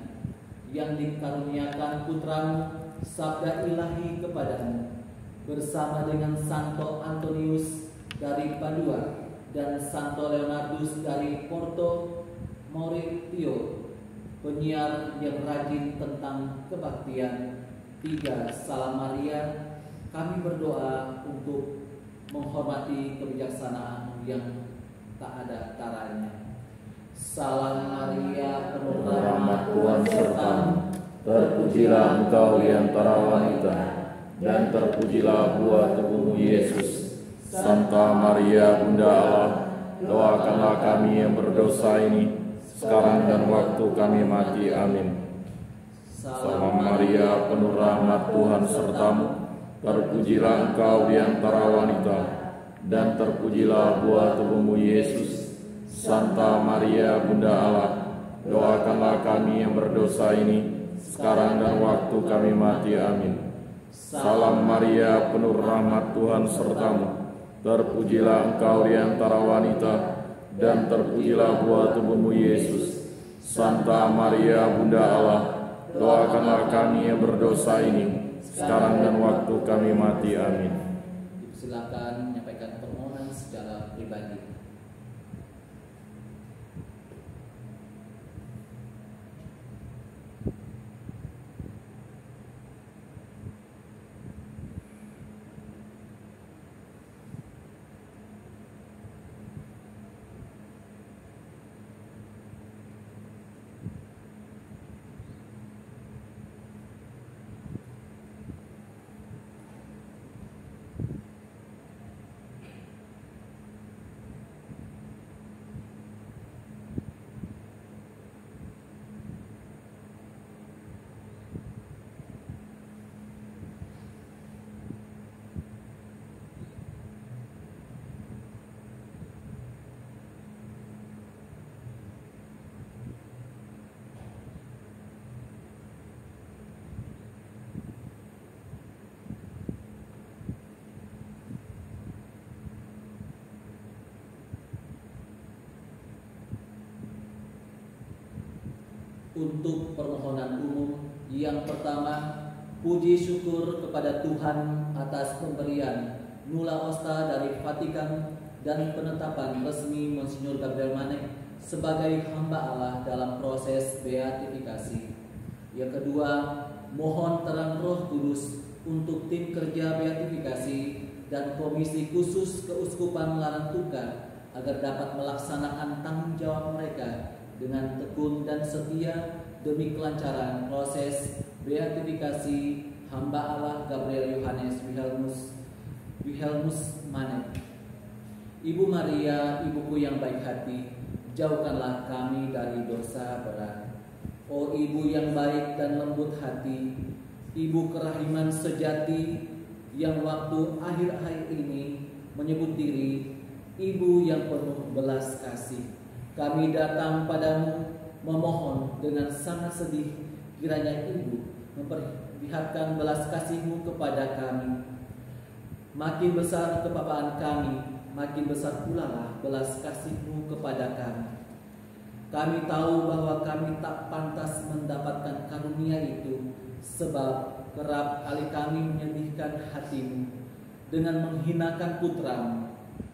yang dikaruniakan putramu sabda ilahi kepadamu, bersama dengan Santo Antonius dari Padua dan Santo Leonardus dari Porto Mauritio, penyiar yang rajin tentang kebaktian. 3. Salam Maria, kami berdoa untuk menghormati kebijaksanaan yang tak ada taranya. Salam Maria, penuh rahmat Tuhan sertamu, terpujilah engkau di antara wanita, dan terpujilah buah tubuhmu Yesus. Santa Maria Bunda Allah, doakanlah kami yang berdosa ini, sekarang dan waktu kami mati. Amin. Salam Maria, penuh rahmat Tuhan sertamu, terpujilah engkau di antara wanita, dan terpujilah buah tubuhmu Yesus. Santa Maria Bunda Allah, doakanlah kami yang berdosa ini, sekarang dan waktu kami mati. Amin. Salam Maria, penuh rahmat Tuhan sertamu, terpujilah engkau di antara wanita, dan terpujilah buah tubuhmu Yesus. Santa Maria Bunda Allah, doakanlah kami yang berdosa ini, sekarang dan waktu kami mati. Amin. Silakan menyampaikan permohonan secara pribadi. Untuk permohonan umum yang pertama, puji syukur kepada Tuhan atas pemberian Nulla Osta dari Vatikan dan penetapan resmi Monsinyur Gabriel Manik sebagai hamba Allah dalam proses beatifikasi. Yang kedua, mohon terang Roh Kudus untuk tim kerja beatifikasi dan komisi khusus keuskupan Larantuka agar dapat melaksanakan tanggung jawab mereka dengan tekun dan setia demi kelancaran proses beatifikasi hamba Allah Gabriel Yohanes Wilhelmus Manek. Ibu Maria, ibuku yang baik hati, jauhkanlah kami dari dosa berat. Oh ibu yang baik dan lembut hati, ibu kerahiman sejati yang waktu akhir-akhir ini menyebut diri ibu yang penuh belas kasih, kami datang padamu memohon dengan sangat sedih, kiranya ibu memperlihatkan belas kasih-Mu kepada kami. Makin besar kebapaan kami, makin besar pula lah belas kasih-Mu kepada kami. Kami tahu bahwa kami tak pantas mendapatkan karunia itu, sebab kerap kali kami menyedihkan hati-Mu dengan menghinakan putra-Mu.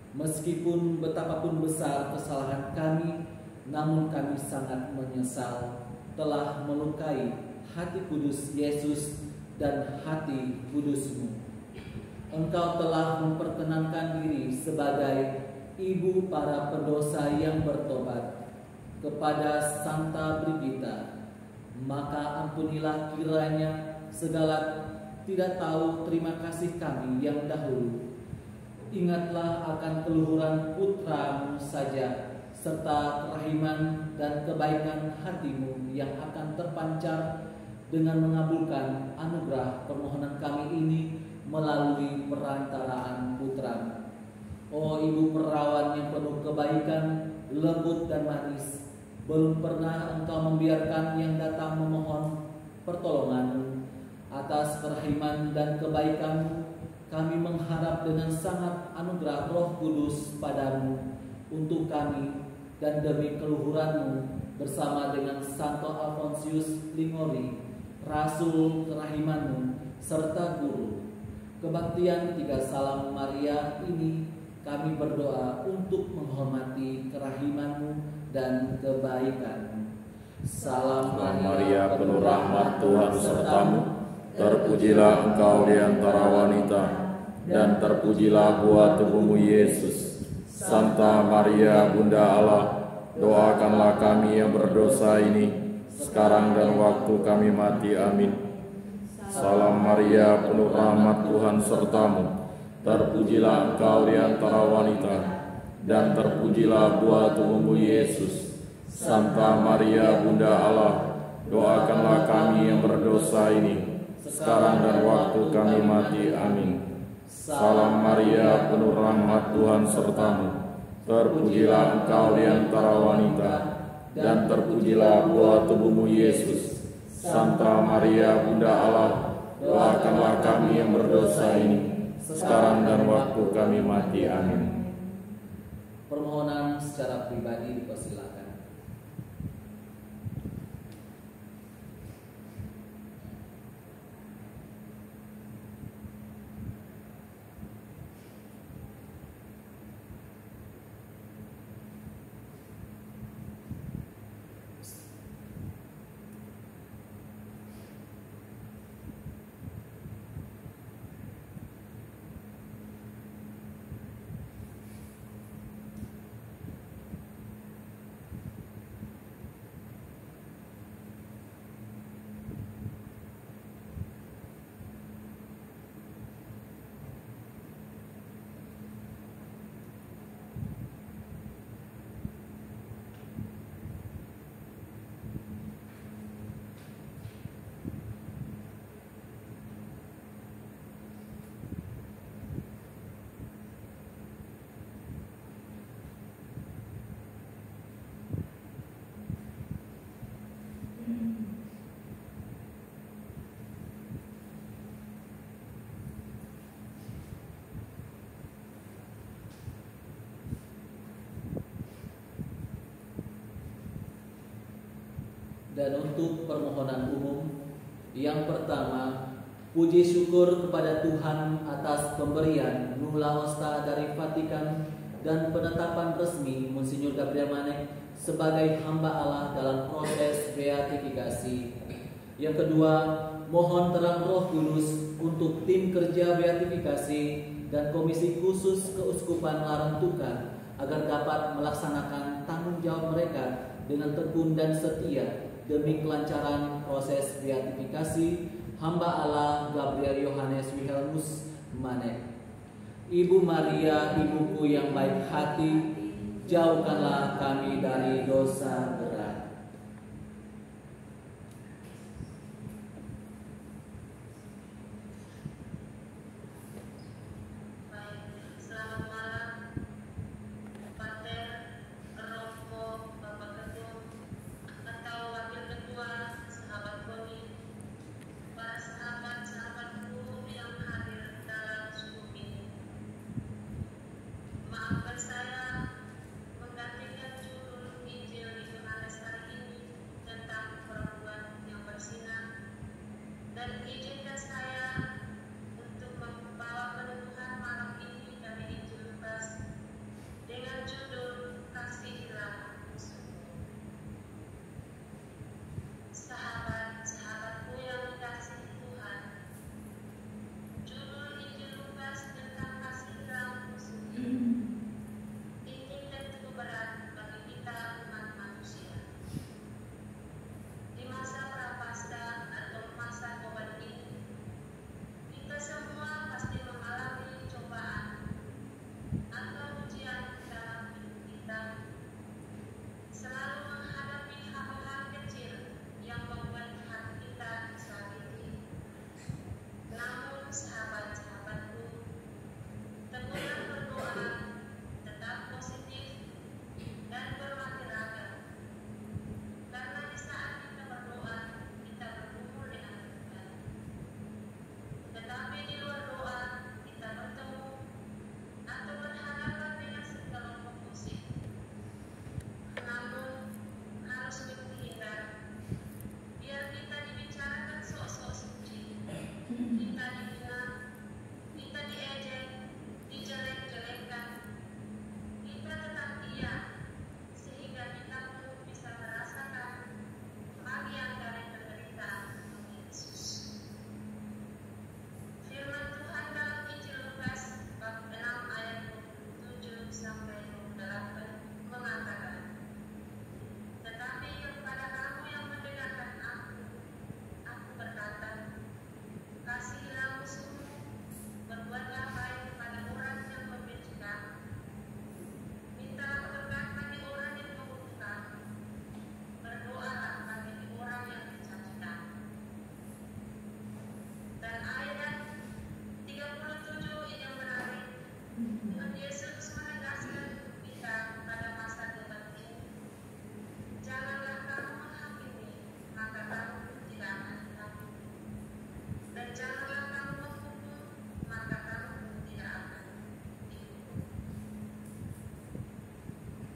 Meskipun betapapun besar kesalahan kami, namun kami sangat menyesal telah melukai hati kudus Yesus dan hati kudus-Mu. Engkau telah memperkenankan diri sebagai ibu para pendosa yang bertobat kepada Santa Brigita. Maka ampunilah kiranya segala tidak tahu terima kasih kami yang dahulu. Ingatlah akan keluhuran putra-Mu saja, serta kerahiman dan kebaikan hati-Mu yang akan terpancar dengan mengabulkan anugerah permohonan kami ini melalui perantaraan putra-Mu. Oh ibu perawan yang penuh kebaikan, lembut dan manis, belum pernah Engkau membiarkan yang datang memohon pertolongan-Mu. Atas kerahiman dan kebaikan-Mu, kami mengharap dengan sangat anugerah Roh Kudus padamu untuk kami dan demi keluhuran-Mu bersama dengan Santo Alfonsius Lingori, Rasul kerahiman-Mu serta Guru. Kebaktian 3 Salam Maria ini kami berdoa untuk menghormati kerahiman-Mu dan kebaikan-Mu. Salam Maria, penuh rahmat, Tuhan sertamu. Terpujilah engkau di antara wanita, dan terpujilah buah tubuhmu Yesus. Santa Maria, Bunda Allah, doakanlah kami yang berdosa ini, sekarang dan waktu kami mati. Amin. Salam Maria, penuh rahmat, Tuhan sertamu. Terpujilah engkau di antara wanita, dan terpujilah buah tubuhmu Yesus. Santa Maria, Bunda Allah, doakanlah kami yang berdosa ini, sekarang dan waktu kami mati. Amin. Salam Maria, penuh rahmat, Tuhan sertamu. Terpujilah engkau di antara wanita, dan terpujilah buah tubuhmu Yesus. Santa Maria, Bunda Allah, doakanlah kami yang berdosa ini, sekarang dan waktu kami mati. Amin. Permohonan secara pribadi dipersilakan. Dan untuk permohonan umum, yang pertama, puji syukur kepada Tuhan atas pemberian Nulla Osta dari Vatikan dan penetapan resmi Monsinyur Gabriel Manek sebagai hamba Allah dalam proses beatifikasi. Yang kedua, mohon terang Roh Kudus untuk tim kerja beatifikasi dan Komisi Khusus Keuskupan Larantuka agar dapat melaksanakan tanggung jawab mereka dengan tekun dan setia demi kelancaran proses beatifikasi hamba Allah Gabriel Yohanes Wilhelmus Manek. Ibu Maria, ibuku yang baik hati, jauhkanlah kami dari dosa berat. Selamat malam, Pater, Romo, Bapak Ketum, atau Wakil Ketua, sahabat kami, para sahabat-sahabatku yang hadir dalam suku ini. Maafkan saya menggantikan judul Injil Yohanes hari ini tentang perempuan yang bersinar, dan izinkan saya untuk membawa peneduhan malam ini dari Injil Lukas dengan judul Kasihilah Musuh. Sahabat-sahabatku yang dikasihi Tuhan, judul Injil Lukas tentang Kasihilah Musuh ini tentu berat bagi kita umat manusia. Di masa prapaskah atau masa Tobat ini, kita semua pasti mengalami cobaan atau ujian dalam hidup kita, selalu menghadapi hal-hal kecil yang membuat hati kita disakiti. Namun sahabat-sahabatku, teguran berdoa, tetap positif dan bermakna, karena di saat kita berdoa, kita berkumpul dengan Tuhan. Tetapi di luar doa, kita bertemu atau berhadapan dengan sekelompok musik. Namun, harus dihindar, biar kita dibicarakan sok-sok suci, kita dihina, kita diejek, dijelek-jelekkan, kita tetap diam, sehingga kita pun bisa merasakan bagian dari penderitaan Yesus. Firman Tuhan dalam Injil Lukas bab 6 ayat 27 sampai 28 mengatakan, "Tetapi kepada kamu yang mendengarkan aku berkata, kasihilah musuhmu, berbuatlah baik kepada orang yang membenci kamu, mintalah berkat bagi orang yang mengutuk kamu, berdoalah bagi orang yang mencaci kamu." Dan ayat 37 yang menarik, Tuhan Yesus menegaskan kita pada masa Tobat ini, "Janganlah kamu menghakimi, maka kamu tidak akan dihakimi. Dan janganlah kamu menghukum, maka kamu tidak akan dihukum.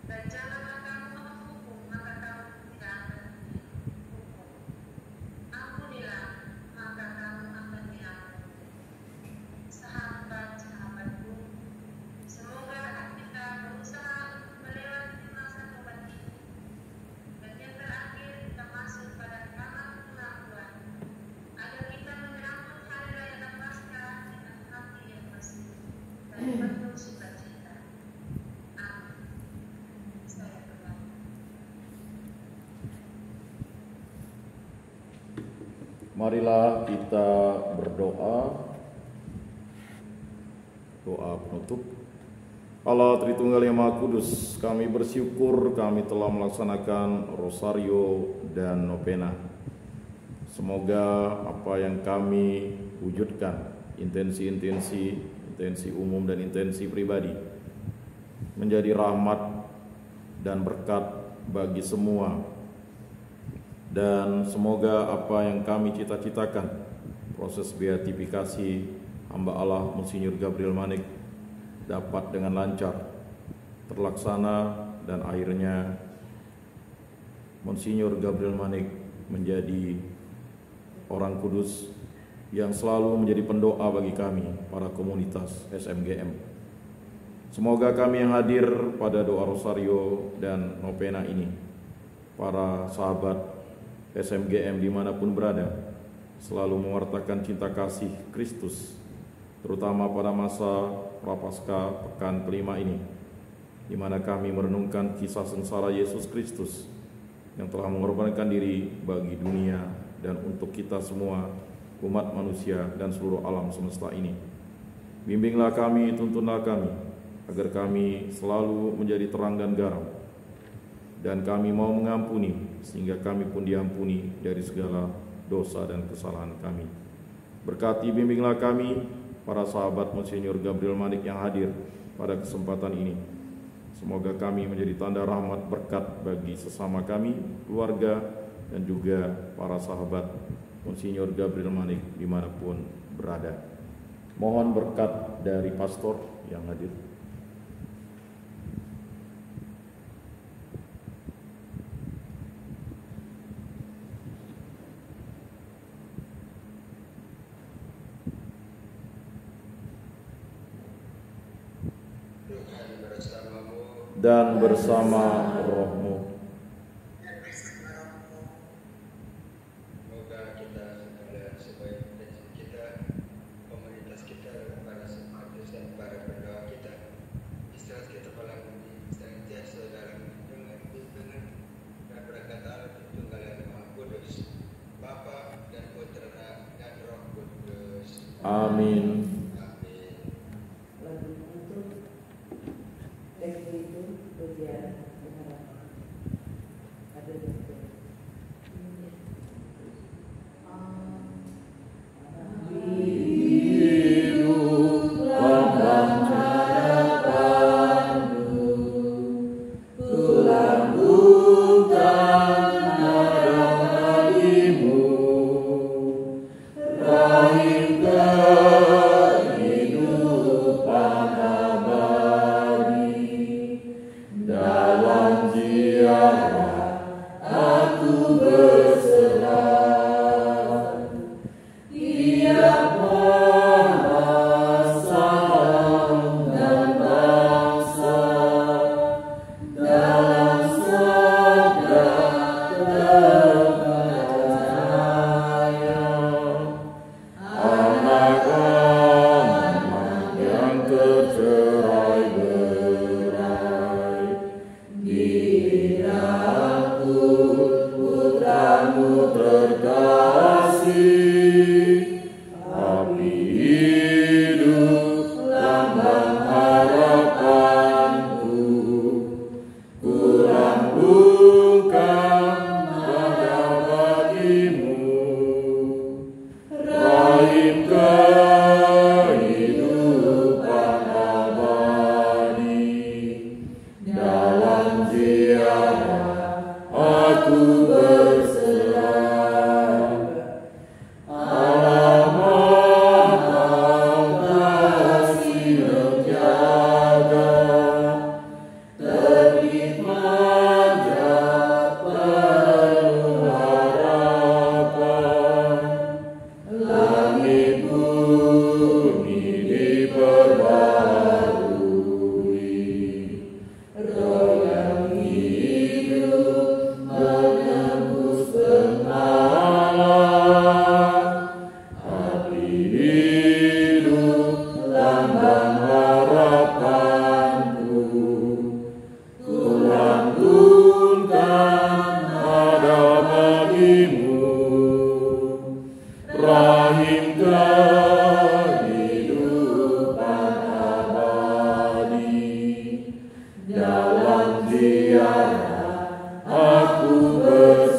Dan janganlah kamu menghukum, maka kamu tidak akan dihukum. Ampunilah, maka kamu akan diampuni." Sahabat-sahabatku, semoga kita berusaha melewati masa Tobat ini, dan yang terakhir kita masuk pada kamar pengakuan, agar kita menyambut hari raya Paskah dengan hati yang bersih dan penuh sukacita. Amin. Saya berdoa. Marilah kita berdoa. Doa penutup. Allah Tritunggal yang Maha Kudus, kami bersyukur kami telah melaksanakan rosario dan novena. Semoga apa yang kami wujudkan, intensi umum dan intensi pribadi, menjadi rahmat dan berkat bagi semua. Dan semoga apa yang kami cita-citakan, proses beatifikasi hamba Allah Monsinyur Gabriel Manek, dapat dengan lancar terlaksana, dan akhirnya Monsinyur Gabriel Manek menjadi orang kudus yang selalu menjadi pendoa bagi kami, para komunitas SMGM. Semoga kami yang hadir pada doa rosario dan novena ini, para sahabat SMGM dimanapun berada, selalu mewartakan cinta kasih Kristus, terutama pada masa Prapaskah pekan kelima ini, di mana kami merenungkan kisah sengsara Yesus Kristus yang telah mengorbankan diri bagi dunia dan untuk kita semua, umat manusia dan seluruh alam semesta ini. Bimbinglah kami, tuntunlah kami, agar kami selalu menjadi terang dan garam, dan kami mau mengampuni, sehingga kami pun diampuni dari segala dosa dan kesalahan kami. Berkati bimbinglah kami, para sahabat Monsinyur Gabriel Manik yang hadir pada kesempatan ini. Semoga kami menjadi tanda rahmat berkat bagi sesama kami, keluarga, dan juga para sahabat Monsinyur Gabriel Manik dimanapun berada. Mohon berkat dari pastor yang hadir. Dan bersama rohmu. Semoga kita sekalian sebaik kita, komunitas kita, para sematus dan para pendoa kita, istirahat kita malam ini senantiasa dalam bimbingan dan berkat Allah Tritunggal yang Maha Kudus, Bapa dan Putra dan Roh Kudus. Amin. Lagu untuk teknik itu berjalan dengan ada bentuk. Aku